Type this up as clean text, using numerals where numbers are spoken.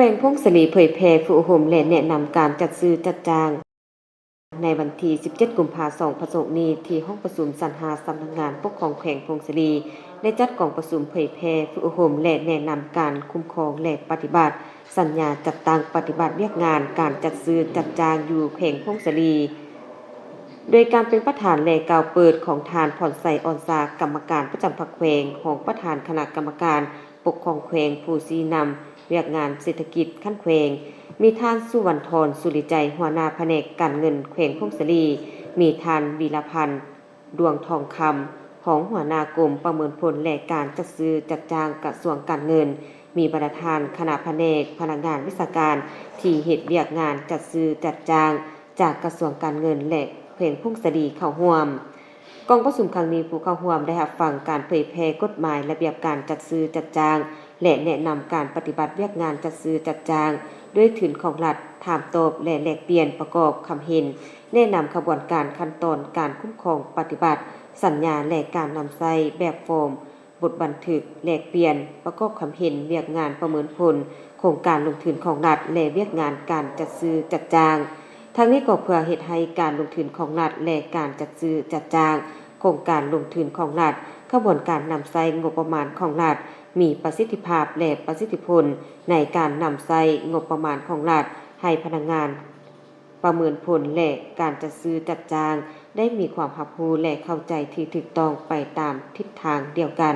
วงพงศลีเผยแพร่ผู้ห่มและแนะนำการจัดซื้อจัดจ้างในวันที่ 17 กุมภาพันธ์ 2026 นี้ที่ห้องประชุมสรรหาสำนักงานปกครองแขวงพงศลีได้จัดกองประชุมเผยแพร่ผู้ห่มและแนะนำการคุ้มครองและปฏิบัติสัญญาจัดตั้งปฏิบัติเวียกงานการจัดซื้อจัดจ้างอยู่แขวงพงศลีโดยการเป็นประธานและกล่าวเปิดของทานพรไสอ่อนซากรรมการประจำพรรคแขวงของประธานคณะกรรมการปกครองแขวงผู้ชี้นำเวียกงานเศรษฐกิจขั้นแขวงมีท่านสุวรรณธรสุริใจหัวหน้าแผนกการเงินแขวงพงศลีมีท่านวีรพันธ์ดวงทองคำของหัวหน้ากรมประเมินผลและการจัดซื้อจัดจ้างกระทรวงการเงินมีประธานคณะแผนกพนักงานวิชาการที่เฮ็ดเวียกงานจัดซื้อจัดจ้างจากกระทรวงการเงินและแขวงพงศลีเข้าร่วมกองประชุมครั้งนี้ผู้เข้าร่วมได้รับฟังการเผยแพร่กฎหมายระเบียบการจัดซื้อจัดจ้างและแนะนำการปฏิบัติเวียกงานจัดซื้อจัดจ้างด้วยทุนของรัฐถามตอบและแลกเปลี่ยนประกอบคำเห็นแนะนำขบวนการขั้นตอนการคุ้มครองปฏิบัติสัญญาและการนำใช้แบบฟอร์มบทบันทึกแลกเปลี่ยนประกอบคำเห็นเวียกงานประเมินผลโครงการลงทุนของรัฐและเวียกงานการจัดซื้อจัดจ้างทั้งนี้ก็เพื่อเฮ็ดให้การลงทุนของรัฐและการจัดซื้อจัดจ้างโครงการลงทุนของรัฐขบวนการนำใช้งบประมาณของรัฐมีประสิทธิภาพและประสิทธิผลในการนำใช้งบประมาณของรัฐให้พนักงานประเมินผลและการจัดซื้อจัดจ้างได้มีความรับรู้และเข้าใจที่ถูกต้องไปตามทิศทางเดียวกัน